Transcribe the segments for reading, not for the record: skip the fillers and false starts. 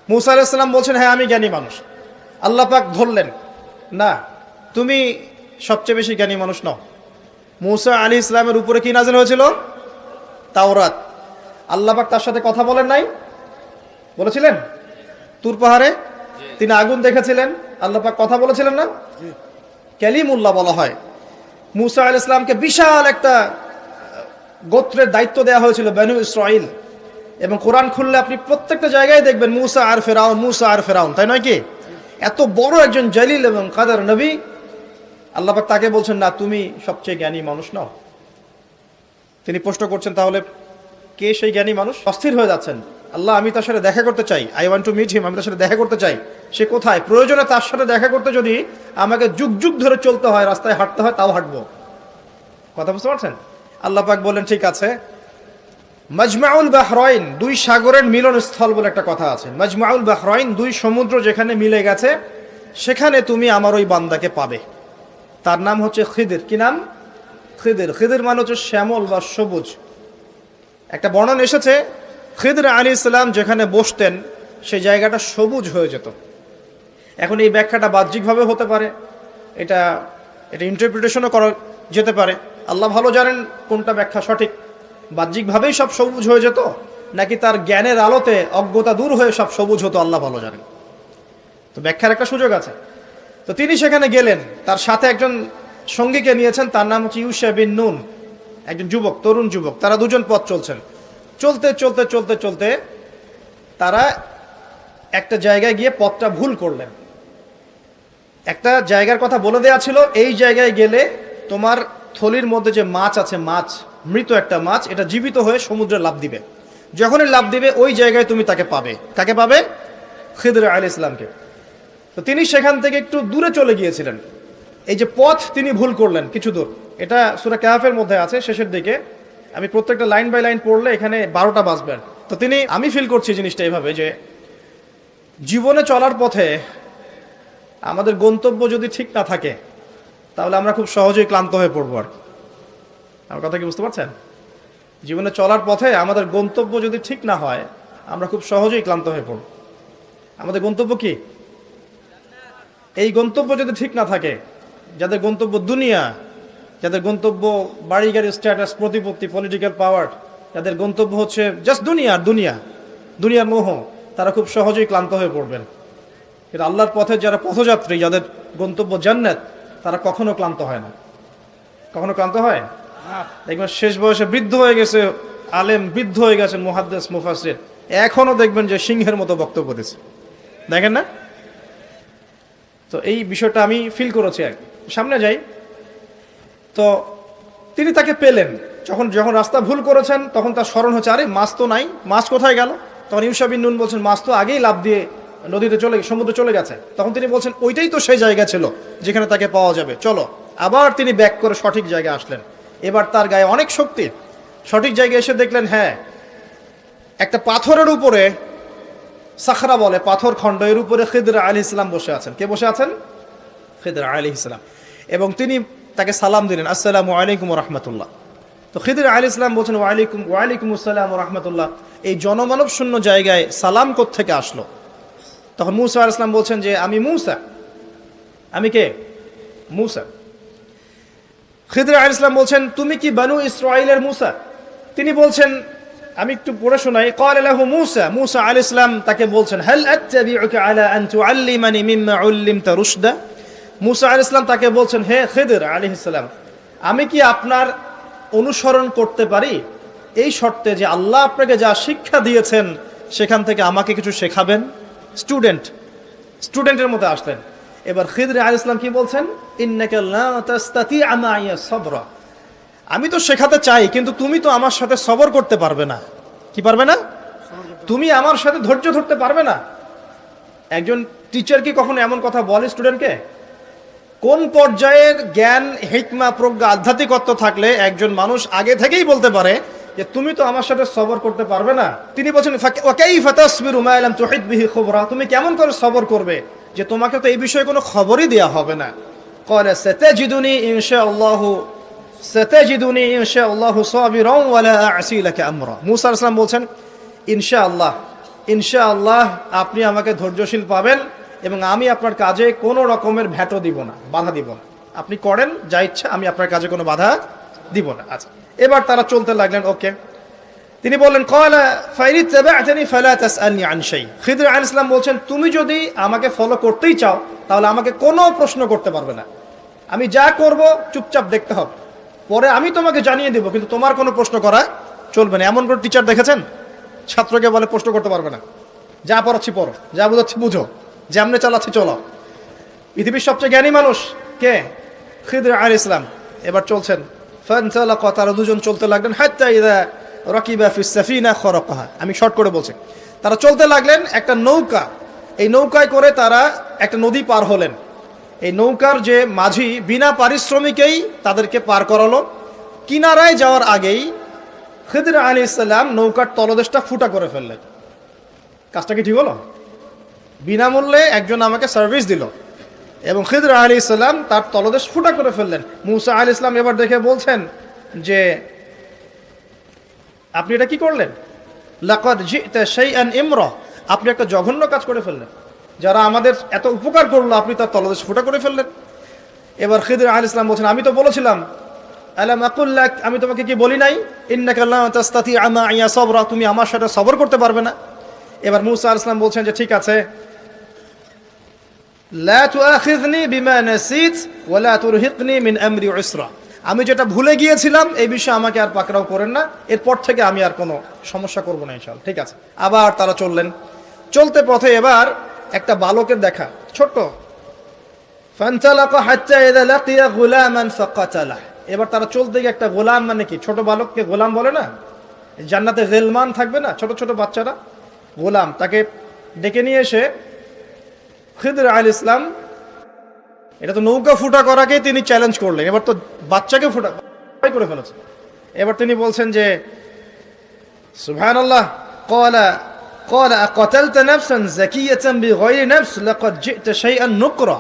মুসা আলাইহিস সালাম বলছেন, হ্যাঁ আমি জ্ঞানী মানুষ। আল্লাহ পাক ধরলেন, না তুমি সবচেয়ে বেশি জ্ঞানী মানুষ নও। মুসা আলাইহিস সালামের উপরে কি নাযিল হয়েছিল? তাওরাত। আল্লাহ পাক তার সাথে কথা বলেন নাই? বলেছিলেন? তুর পাহাড়ে তিনি আগুন দেখেছিলেন, আল্লাহ পাক কথা বলেছিলেন না? কালিমুল্লাহ বলা হয়। মুসা আলাইহিস সালামকে বিশাল একটা গোত্রের দায়িত্ব দেওয়া হয়েছিল, বনু ইসরাইল। এবং কোরআন খুললে আপনি প্রত্যেকটা জায়গায় দেখবেন মুসা আর ফেরাউন, মুসা আর ফেরাউন, তাই নয় কি? এত বড় একজন জলিল এবং কাদের নবী, আল্লাহ পাক তাকে বলছেন, না তুমি সবচেয়ে জ্ঞানী মানুষ নও। তিনি প্রশ্ন করছেন, তাহলে কে সেই জ্ঞানী মানুষ? অস্থির হয়ে যাচ্ছেন, আল্লাহ আমি তার সাথে দেখা করতে চাই, I want to meet him, আমি তার সাথে দেখা করতে চাই। সে কোথায়? প্রয়োজনে তার সাথে দেখা করতে যদি আমাকে যুগ যুগ ধরে চলতে হয়, রাস্তায় হাঁটতে হয়, তাও হাঁটবো। কথা বুঝতে পারছেন? আল্লাহ পাক বললেন, ঠিক আছে। মাজমাউল বাহরাইন, দুই সাগরের মিলন স্থল বলে একটা কথা আছে। মাজমাউল বাহরাইন, দুই সমুদ্র যেখানে মিলে গেছে, সেখানে তুমি আমার ওই বান্দাকে পাবে। তার নাম হচ্ছে খিদির। কি নাম? খিদির। খিদির মানে হচ্ছে শ্যামল বা সবুজ। একটা বর্ণনা এসেছে, খিদির আলাইহিস সালাম যেখানে বসতেন সেই জায়গাটা সবুজ হয়ে যেত। এখন এই ব্যাখ্যাটা বাহ্যিকভাবে হতে পারে, এটা ইন্টারপ্রিটেশনও করা যেতে পারে। আল্লাহ ভালো জানেন কোনটা ব্যাখ্যা সঠিক। বাহ্যিকভাবেই সব সবুজ হয়ে যেত, নাকি তার জ্ঞানের আলোতে অজ্ঞতা দূর হয়ে সব সবুজ হতো, আল্লাহ ভালো জানেন। তো ব্যাখ্যার একটা সুযোগ আছে। তো তিনি সেখানে গেলেন, তার সাথে একজন সঙ্গীকে নিয়েছেন, তার নাম হচ্ছে ইউশা বিন নুন, একজন যুবক, তরুণ যুবক। তারা দুজন পথ চলছেন। চলতে চলতে চলতে চলতে তারা একটা জায়গায় গিয়ে পথটা ভুল করলেন। একটা জায়গার কথা বলে দেয়া ছিল, এই জায়গায় গেলে তোমার থলির মধ্যে যে মাছ আছে, মাছ, মৃত একটা মাছ, এটা জীবিত হয়ে সমুদ্রে লাফ দিবে। যখনই লাফ দিবে ওই জায়গায় তুমি তাকে পাবে। কাকে পাবে? খিদির আলাইহিস সালামকে। তো তিনি সেখান থেকে একটু দূরে চলে গিয়েছিলেন। এই যে পথ তিনি ভুল করলেন কিছু দূর, এটা সূরা কাহফের মধ্যে আছে শেষের দিকে। আমি প্রত্যেকটা লাইন বাই লাইন পড়লে এখানে 12টা বাজবে। তো আমি ফিল করছি জিনিসটা এভাবে, যে জীবনে চলার পথে আমাদের গন্তব্য যদি ঠিক না থাকে, তাহলে আমরা খুব সহজেই ক্লান্ত হয়ে পড়বো। আর আমার কথা কি বুঝতে পারছেন? জীবনে চলার পথে আমাদের গন্তব্য যদি ঠিক না হয়, আমরা খুব সহজেই ক্লান্ত হয়ে পড়ব। আমাদের গন্তব্য কি? এই গন্তব্য যদি ঠিক না থাকে, যাদের গন্তব্য দুনিয়া, যাদের গন্তব্য বাড়ি গাড়ি, স্ট্যাটাস, প্রতিপত্তি, পলিটিক্যাল পাওয়ার, যাদের গন্তব্য হচ্ছে জাস্ট দুনিয়ার মোহ, তারা খুব সহজেই ক্লান্ত হয়ে পড়বেন। কিন্তু আল্লাহর পথে যারা পথযাত্রী, যাদের গন্তব্য জান্নাত, তারা কখনো ক্লান্ত হয় না। কখনো ক্লান্ত হয়? দেখবেন শেষ বয়সে বৃদ্ধ হয়ে গেছে আলেম, বৃদ্ধ হয়ে গেছেন মুহাদ্দিস, মুফাসসির, এখনো দেখবেন যে সিংহের মতো বক্তব্য দিচ্ছে, দেখেন না? তো এই বিষয়টা আমি ফিল করেছি। সামনে যাই। তো তিনি তাকে পেলেন। যখন রাস্তা ভুল করেছেন, তখন তার স্মরণ হচ্ছে, আরে মাছ তো নাই, মাছ কোথায় গেল? তখন ইউশা বিন নুন বলছেন, মাছ তো আগেই লাফ দিয়ে নদীতে সমুদ্রে চলে গেছে। তখন তিনি বলছেন, ওইটাই তো সেই জায়গা ছিল যেখানে তাকে পাওয়া যাবে, চলো। আবার তিনি ব্যাক করে সঠিক জায়গায় আসলেন। এবার তার গায়ে অনেক শক্তি। সঠিক জায়গায় এসে দেখলেন, হ্যাঁ, একটা পাথরের উপরে, সাখরা বলে, পাথর খণ্ড, এর উপরে খিদির আলাইহিস সালাম বসে আছেন। কে বসে আছেন? খিদির আলাইহিস সালাম। এবং তিনি তাকে সালাম দিলেন, আসসালামু আলাইকুম ওয়া রাহমাতুল্লাহ। তো খিদির আলাইহিস সালাম বলছেন, ওয়ালাইকুম আসসালাম ওয়া রাহমাতুল্লাহ। এই জনমানব শূন্য জায়গায় সালাম কোত্থেকে আসলো? তখন মুসা আলাইহিস সালাম বলছেন যে, আমি মুসা। আমি কে? মুসা। খিদির আলাইহিস সালাম বলছেন, তুমি কি বনু ইসরাইলের মুসা? তিনি বলছেন, আমি একটু পড়ে শোনাই। ক্বালা লাহু মুসা, মুসা আলাইহিস সালাম তাকে বলছেন, হাল আত্তাবিউকা আলা আন তুআল্লিমানি মিম্মা উল্লিমতা রুশদা। মুসা আলাইহিস সালাম তাকে বলছেন, হে খিদির আলাইহিস সালাম, আমি কি আপনার অনুসরণ করতে পারি এই শর্তে যে আল্লাহ আপনাকে যা শিক্ষা দিয়েছেন সেখান থেকে আমাকে কিছু শেখাবেন? স্টুডেন্টের মতো আসলেন। এবার খিদির আলাইহিস সালাম কি বলছেন? ইন্নাকা লা তাস্তাতিআ মাইয়া সাবরা। আমি তো শেখাতে চাই, কিন্তু তুমি তো আমার সাথে সবর করতে পারবে না। কি পারবে না? তুমি আমার সাথে ধৈর্য ধরতে পারবে না। একজন টিচার কি কখনো এমন কথা বলে স্টুডেন্টকে? কোন পর্যায়ের জ্ঞান, হিকমা, প্রজ্ঞা, আধ্যাত্মিকত্ব থাকলে একজন মানুষ আগে থেকেই বলতে পারে যে তুমি তো আমার সাথে সবর করতে পারবে না? তিনি বলছেন, ওয়া কাইফা তাসবিরু মা লাম তুহিত বিহি খুবরা। তুমি কেমন করে সবর করবে যে তোমাকে তো এই বিষয়ে কোনো খবরই দেয়া হবে না? ক্বালা সাতাজিদুনি ইনশাআল্লাহু সাবিরান ওয়া লা আ'সি লাকা আমরা। মুসা আলাইহিস সালাম বলছেন, ইনশাআল্লাহ ইনশাআল্লাহ আপনি আমাকে ধৈর্যশীল পাবেন এবং আমি আপনার কাজে কোনো রকমের ভ্যাটও দিব না, বাধা দিব না। আপনি করেন যা ইচ্ছা, আমি আপনার কাজে কোনো বাধা দিব না। আচ্ছা, এবার তারা চলতে লাগলেন। ওকে, তিনি বললেন ক্বালা ফাইনিত্তাবা'তানি ফালা তাসআলনি আন শাই। খিদর আলাইহিস সালাম বলছেন, তুমি যদি আমাকে ফলো করতেই চাও তাহলে আমাকে কোনো প্রশ্ন করতে পারবে না। আমি যা করব চুপচাপ দেখতে হবে, পরে আমি তোমাকে জানিয়ে দেব, কিন্তু তোমার কোনো প্রশ্ন করা চলবে না। এমন কোনো টিচার দেখেছেন ছাত্রকে বলে প্রশ্ন করতে পারবে না, যা পড়াচ্ছি পড়ো, যা বুঝাচ্ছি বুঝো, যেমনে চালাচ্ছি চলো। পৃথিবীর সবচেয়ে জ্ঞানী মানুষ কে? খিদর আলাইহিস সালাম। এবার চলছেন, ফানতালাকা, তারা দুজন চলতে লাগলেন, হাত্তা ইযা রাকিবা ফিস সাফিনা খরাকাহা। আমি শর্ট করে বলছি। তারা চলতে লাগলেন একটা নৌকা, এই নৌকায় করে তারা একটা নদী পার হলেন। এই নৌকার যে মাঝি বিনা পারিশ্রমিকেই তাদেরকে পার করালো। কিনারায় যাওয়ার আগেই খিদর আলাইহিস সালাম নৌকার তলদেশটা ফুটা করে ফেললেন। কাজটা কি ঠিক হলো? বিনামূল্যে একজন আমাকে সার্ভিস দিল এবং খিদর আলাইহিস সালাম তার তলদেশ ফুটা করে ফেললেন। মুসা আলাইহিস সালাম এবার দেখে বলছেন যে আপনি এটা কি করলেন? লাকাদ জি'তা শাইআন ইমরা, আপনি একটা জঘন্য কাজ করে ফেললেন। যারা আমাদের এত উপকার করলো আপনি তার তলদেশ ফুটা করে ফেললেন। এবার খিদর আলাইহিস সালাম বলছেন, আমি তো বলেছিলাম, আলাম আকুল লাক, আমি তোমাকে কি বলি নাই, ইন্নাকা লা তাসতাতি'উ মা'ইয়া সাবরা, তুমি আমার সাথে সবর করতে পারবে না। এবার মুসা আলাইহিস সালাম বলছেন যে ঠিক আছে, লা তুআখিযনি বিমা নাসিত ওয়া লা তুরহিকনি মিন আমরি উসরা, আমি যেটা ভুলে গিয়েছিলাম এই বিষয়ে আমাকে আর পাকড়াও করেন না, এরপর থেকে আমি আর কোনো সমস্যা করব না ইনশাআল্লাহ। ঠিক আছে। আবার তারা চললেন। চলতে পথে এবার একটা বালকের দেখা, ছোট্ট। ফানতালাকা হাত্তা ইযা লাকিয়া গুলামান ফাকাতালাহ, এবার তারা চলতে গিয়ে একটা গোলাম, মানে কি ছোট বালককে গোলাম বলে না? জান্নাতে গিলমান থাকবে না, ছোট ছোট বাচ্চারা, গোলাম, তাকে ডেকে নিয়ে এসে খিদর আলাইহিস সালাম, এটা তো নৌকা ফুটা করাকেই তিনি চ্যালেঞ্জ করলেন, এবার তো বাচ্চাকে ফুটা করে ফেলেছে। এবার তিনি বলছেন যে সুবহানাল্লাহ, ক্বালা ক্বালা আকাতালতা নাফসান যাকিয়াতান বিগাইরি নাফস লাকাদ জি'তা শাইআন নুকরা,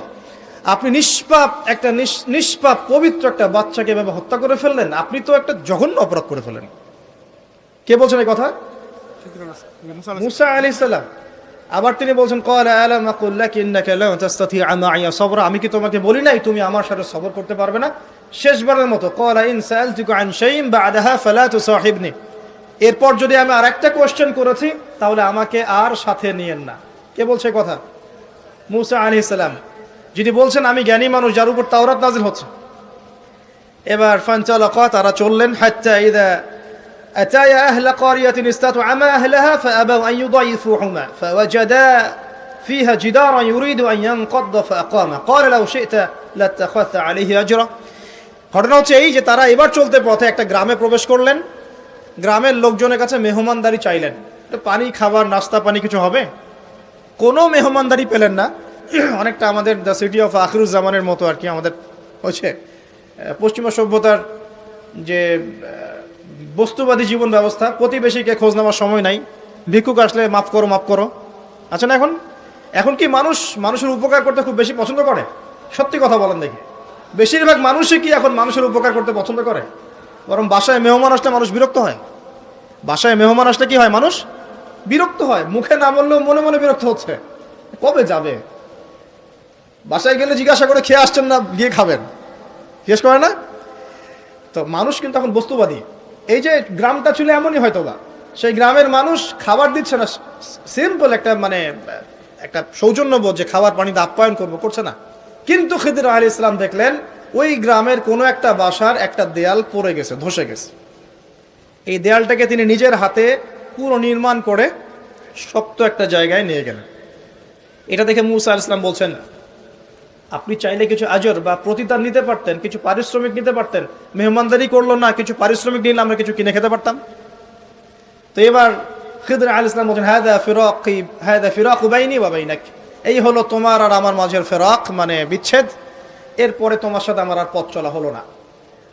আপনি নিষ্পাপ, একটা নিষ্পাপ পবিত্র একটা বাচ্চাকে এভাবে হত্যা করে ফেললেন, আপনি তো একটা জঘন্য অপরাধ করে ফেললেন। কে বলছেন এই কথা? মুসা আলাইহিস সালাম। আবার তিনি বলছেন ক্বালা আলাম আকুল লাক ইন্নাকা লা তাসতাতি'উ মা'ইয়া সাবরা, আমি কি তোমাকে বলি নাই তুমি আমার সাথে সবর করতে পারবে না? শেষবারের মতো ক্বালা ইন সাআলতুকা আন শাইইন বা'দাহা ফালা তুসাহিবনি, এরপর যদি আমি আরেকটা কোশ্চেন করেছি তাহলে আমাকে আর সাথে নিয়েন না। কে বলছে কথা? মুসা আলাইহিস সালাম। যিনি বলছেন আমি জ্ঞানী মানুষ, যার উপর তাওরাত নাযিল হচ্ছে। এবার ফানতালাকা, তারা চললেন, হাত্তা ইযা আতায়া আহলা ক্বারিয়াতিন ইসতাতআমা আহলাহা ফাআবাউ আন ইউদাইফুহুমা ফাওয়াজাদা ফিহা জিদারান ইউরিদু আন ইয়ানকাদ্দা ফাআকামা ক্বালা লাউ শি'তা লাত্তাখাযতা আলাইহি আজরা। ঘটনা হচ্ছে এই যে তারা এবার চলতে পথে একটা গ্রামে প্রবেশ করলেন। গ্রামের লোকজনের কাছে মেহমানদারি চাইলেন, পানি, খাবার, নাস্তা পানি কিছু হবে। কোনো মেহমানদারি পেলেন না। অনেকটা আমাদের দ্য সিটি অফ আখিরুজ্জামানের মতো আর কি, আমাদের হচ্ছে পশ্চিমা সভ্যতার যে বস্তুবাদী জীবন ব্যবস্থা, প্রতিবেশীকে খোঁজ নেওয়ার সময় নাই, ভিক্ষুক আসলে মাফ করো মাফ করো। আচ্ছা না, এখন কি মানুষের উপকার করতে খুব বেশি পছন্দ করে? সত্যি কথা বলেন দেখি, বেশিরভাগ মানুষই কি এখন মানুষের উপকার করতে পছন্দ করে? বরং বাসায় মেহমান আসলে মানুষ বিরক্ত হয়। বাসায় মেহমান আসলে কি হয়? মানুষ বিরক্ত হয়, মুখে না বললেও মনে মনে বিরক্ত হচ্ছে, কবে যাবে। বাসায় গেলে জিজ্ঞাসা করে খেয়ে আসছেন না, গিয়ে খাবেন, জিজ্ঞেস করে না তো। মানুষ কিন্তু এখন বস্তুবাদী। এই যে গ্রামটা ছিল এমনই হয়তো বা, সেই গ্রামের মানুষ খাবার দিচ্ছে না, সিম্পল একটা মানে একটা সৌজন্যবোধ যে খাবার পানিতে আপ্যায়ন করবো, করছে না। কিন্তু খিদর আলাইহিস সালাম দেখলেন ওই গ্রামের কোনো একটা বাসার একটা দেয়াল পড়ে গেছে, ধসে গেছে। এই দেয়ালটাকে তিনি নিজের হাতে পুরো নির্মাণ করে শক্ত একটা জায়গায় নিয়ে গেলেন। এটা দেখে মুসা আলাইহিস সালাম বলছেন, আপনি চাইলে কিছু আজর বা প্রতিদান নিতে পারতেন, কিছু পারিশ্রমিক নিতে পারতেন। মেহমানদারি করলো না, কিছু পারিশ্রমিক নিলে আমরা কিছু কিনে খেতে পারতাম। তো এবার খিদর আলাইহিস সালাম বলছেন, হাদা ফিরাকু বাইনি ওয়া বাইনাক, এই হলো তোমার আর আমার মাঝের ফিরাক, মানে বিচ্ছেদ। এরপরে তোমার সাথে আমার আর পথ চলা হলো না।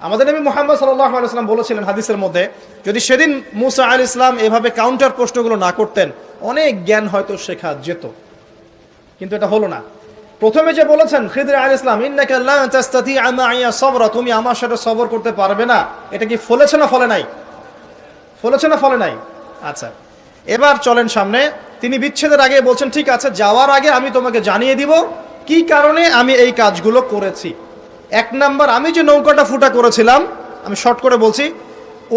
আমাদের নবী মুহাম্মদ সাল্লাল্লাহু আলাইহি ওয়াসাল্লাম বলেছিলেন হাদিসের মধ্যে, যদি সেদিন মুসা আলাইহিস সালাম এভাবে কাউন্টার প্রশ্নগুলো না করতেন, অনেক জ্ঞান হয়তো শেখা যেত, কিন্তু এটা হলো না। প্রথমে যে বলেছেন খিদর আলাইহিস সালাম, ইন্নাকা লা তাসতাতি'উ মা'ইয়া সাবরা, তুমি আমার সাথে সবর করতে পারবে না, এটা কি ফলেছে না ফলে নাই? ফলেছে না ফলে নাই? আচ্ছা, এবার চলেন সামনে। তিনি বিচ্ছেদের আগে বলছেন, ঠিক আছে, যাওয়ার আগে আমি তোমাকে জানিয়ে দিব কি কারণে আমি এই কাজগুলো করেছি। এক নাম্বার, আমি যে নৌকাটা ফুটা করেছিলাম, আমি শর্ট করে বলছি,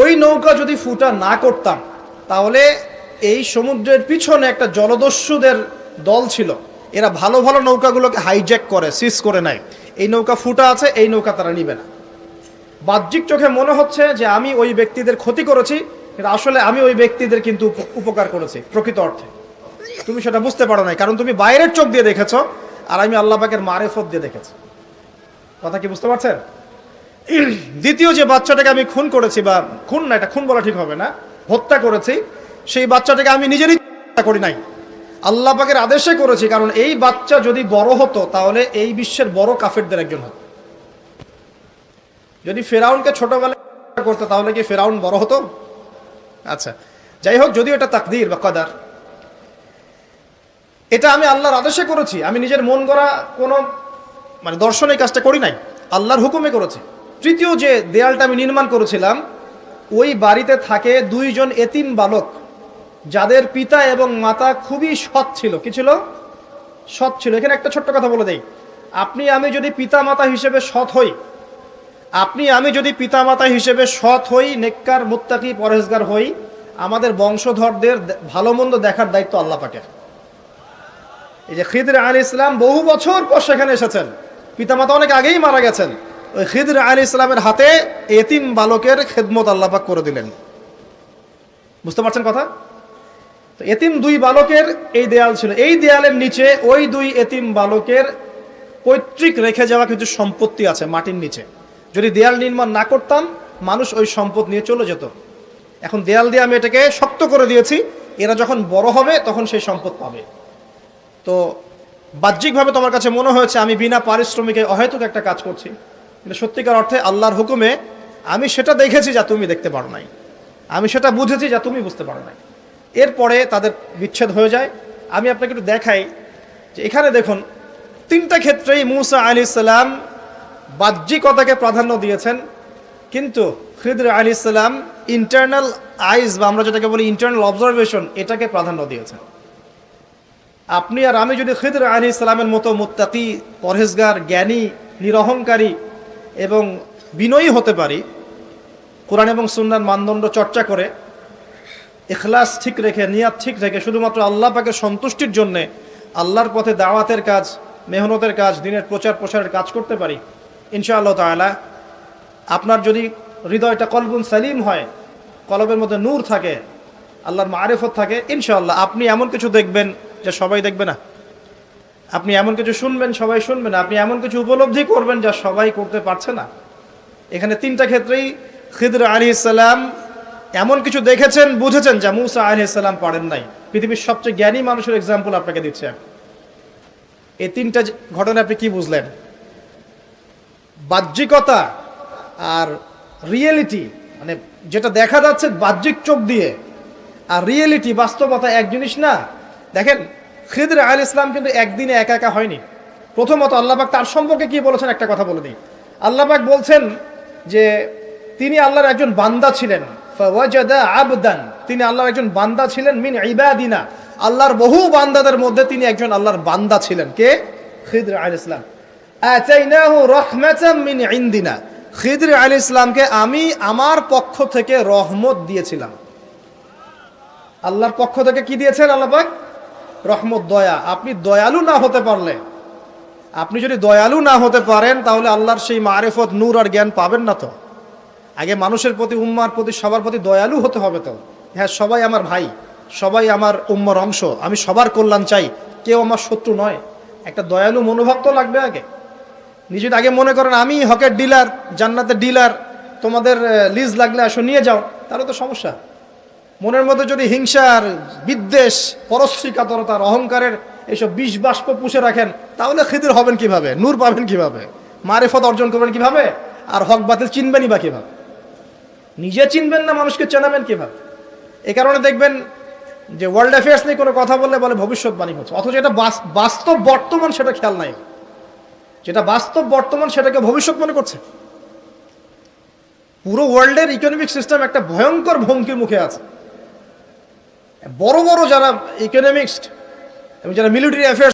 ওই নৌকা যদি ফুটা না করতাম তাহলে এই সমুদ্রের পিছনে একটা জলদস্যুদের দল ছিল, এরা ভালো ভালো নৌকাগুলোকে হাইজ্যাক করে, সিজ করে নেয়। এই নৌকা ফুটা আছে, এই নৌকা তারা নিবে না। বাহ্যিক চোখে মনে হচ্ছে যে আমি ওই ব্যক্তিদের ক্ষতি করেছি, কিন্তু আসলে আমি ওই ব্যক্তিদের কিন্তু উপকার করেছি প্রকৃত অর্থে। তুমি সেটা বুঝতে পারো নাই, কারণ তুমি বাইরের চোখ দিয়ে দেখেছো, আর আমি আল্লাহ পাকের মারেফত দিয়ে দেখেছি। কথা কি বুঝতে পারছেন? দ্বিতীয় যে বাচ্চাটাকে আমি খুন করেছি, বা খুন না, এটা খুন বলা ঠিক হবে না, হত্যা করেছি, সেই বাচ্চাটাকে আমি নিজেরই হত্যা করি নাই, আল্লাহ পাকের আদেশে করেছি। কারণ এই বাচ্চা যদি বড় হতো তাহলে এই বিশ্বের বড় কাফেরদের একজন হতো। যদি ফেরাউনকে ছোটবেলায় করতো তাহলে কি ফেরাউন বড় হতো? আচ্ছা, যাই হোক, যদিও এটা তাকদীর বা কদার, এটা আমি আল্লাহর আদেশে করেছি। আমি নিজের মন গড়া কোনো দর্শনে এই কাজটা করি নাই, আল্লাহর হুকুমে করেছি। তৃতীয় যে দেয়ালটা আমি নির্মাণ করেছিলাম, ওই বাড়িতে থাকে দুইজন এতিম বালক, যাদের পিতা এবং মাতা খুবই সৎ ছিল। কি ছিল? সৎ ছিল। এখানে একটা ছোট্ট কথা বলে দেই, আপনি আমি যদি পিতা মাতা হিসেবে সৎ হই, সৎ হই, নেককার, মুত্তাকি, পরহেজগার হই, আমাদের বংশধরদের ভালো মন্দ দেখার দায়িত্ব আল্লাহ পাকের। এই যে খিদর আলাইহিস সালাম বহু বছর পর সেখানে এসেছেন, পিতামাতা অনেক আগেই মারা গেছেন, ওই খিদর আলাইহিস সালামের হাতে এতিম বালকের খেদমত আল্লাহ পাক করে দিলেন। বুঝতে পারছেন কথা? তো এতিম দুই বালকের এই দেয়াল ছিল, এই দেয়ালের নিচে ওই দুই এতিম বালকের পৈতৃক রেখে যাওয়া কিছু সম্পত্তি আছে মাটির নিচে। যদি দেয়াল নির্মাণ না করতাম, মানুষ ওই সম্পদ নিয়ে চলে যেত। এখন দেয়াল দিয়ে আমি এটাকে শক্ত করে দিয়েছি, এরা যখন বড় হবে তখন সেই সম্পদ পাবে। তো বাহ্যিকভাবে তোমার কাছে মনে হয়েছে আমি বিনা পারিশ্রমিকে অহেতুক একটা কাজ করছি, কিন্তু সত্যিকার অর্থে আল্লাহর হুকুমে আমি সেটা দেখেছি যা তুমি দেখতে পারো নাই, আমি সেটা বুঝেছি যা তুমি বুঝতে পারো নাই। এরপরে তাদের বিচ্ছেদ হয়ে যায়। আমি আপনাকে একটু দেখাই যে এখানে দেখুন, তিনটা ক্ষেত্রেই মূসা আলাইহিস সালাম বাহ্যিকতাকে প্রাধান্য দিয়েছেন, কিন্তু খিদর আলাইহিস সালাম ইন্টারনাল আইজ, বা আমরা যেটাকে বলি ইন্টারনাল অবজারভেশন, এটাকে প্রাধান্য দিয়েছেন। আপনি আর আমি যদি খিদর আলাইহিস সালামের মতো মুত্তাকি, পরহেজগার, জ্ঞানী, নিরহংকারী এবং বিনয়ী হতে পারি, কোরআন এবং সুন্নাহর মানদণ্ড চর্চা করে, ইখলাস ঠিক রেখে, নিয়াত ঠিক রেখে, শুধুমাত্র আল্লাহ পাকের সন্তুষ্টির জন্যে আল্লাহর পথে দাওয়াতের কাজ, মেহনতের কাজ, দিনের প্রচার প্রসারের কাজ করতে পারি, ইনশাআল্লাহ তাআলা আপনার যদি হৃদয়টা কলবুন সালিম হয়, কলবের মধ্যে নূর থাকে, আল্লাহর মারিফত থাকে, ইনশাআল্লাহ আপনি এমন কিছু দেখবেন যা সবাই দেখবে না, আপনি এমন কিছু শুনবেন সবাই শুনবে না, আপনি এমন কিছু উপলব্ধি করবেন যা সবাই করতে পারছে না। এখানে তিনটা ক্ষেত্রেই খিদর আলাইহিস সালাম এমন কিছু দেখেছেন, বুঝেছেন যা মূসা আলাইহিস সালাম পারেন নাই। পৃথিবীর সবচেয়ে জ্ঞানী মানুষের এক্সাম্পল আপনাকে দিচ্ছে। এই তিনটা ঘটনা আপনি কি বুঝলেন? বাহ্যিকতা আর রিয়েলিটি, যেটা দেখা যাচ্ছে বাহ্যিক চোখ দিয়ে, আর রিয়েলিটি, বাস্তবতা এক জিনিস না। দেখেন, খিদর আলাইহিস সালাম কিন্তু একদিনে একা একা হয়নি। প্রথমত আল্লাহ পাক তার সম্পর্কে কি বলেছেন একটা কথা বলে দিই। আল্লাহ পাক বলছেন যে তিনি আল্লাহর একজন বান্দা ছিলেন, ফাওয়াজাদা আবদান, তিনি আল্লাহর একজন বান্দা ছিলেন, মিন ইবাদিনা, আল্লাহর বহু বান্দাদের মধ্যে তিনি একজন আল্লাহর বান্দা ছিলেন। কে? খিদর আলাইহিস সালাম। আতাইনাহু রাহমাতাম মিন ইনদিনা, খিদর আলাইহিস সালামকে আমি আমার পক্ষ থেকে রহমত দিয়েছিলাম। আল্লাহর পক্ষ থেকে কি দিয়েছেন আল্লাহ পাক? রহমত, দয়া। আপনি দয়ালু না হতে পারলে, আপনি যদি দয়ালু না হতে পারেন, তাহলে আল্লাহর সেই মারিফত, নূর আর জ্ঞান পাবেন না। তো আগে মানুষের প্রতি, উম্মার প্রতি, সবার প্রতি দয়ালু হতে হবে। তো হ্যাঁ, সবাই আমার ভাই, সবাই আমার উম্মার অংশ, আমি সবার কল্যাণ চাই, কেউ আমার শত্রু নয়। একটা দয়ালু মনোভাব তো লাগবে আগে। নিজে আগে মনে করেন আমি হকের ডিলার, জান্নাতের ডিলার, তোমাদের লিজ লাগলে আসো নিয়ে যাও, তাহলে তো সমস্যা। মনের মধ্যে যদি হিংসার, বিদ্বেষ, পরশ্রীকাতরতার, অহংকারের এইসব বিষ বাষ্প পুষে রাখেন, তাহলে খিদর হবেন কিভাবে? নূর পাবেন কিভাবে? মারিফত অর্জন করবেন কিভাবে? আর হক বাতিল চিনবেনই বা কিভাবে? নিজে চিনবেন না, মানুষকে চেনাবেন কিভাবে? এই কারণে দেখবেন যে ওয়ার্ল্ড অ্যাফেয়ার্স নিয়ে কোনো কথা বললে বলে ভবিষ্যৎবাণী হচ্ছে, অথচ এটা বাস্তব বর্তমান, সেটা খেয়াল নাই। যেটা বাস্তব বর্তমান সেটাকে ভবিষ্যৎ মনে করছে। পুরো ওয়ার্ল্ডের ইকোনমিক সিস্টেম একটা ভয়ঙ্কর হুমকির মুখে আছে। বড় বড় যারা ইকোনমিক্সড এবং যারা মিলিটারি অ্যাফেয়ার্স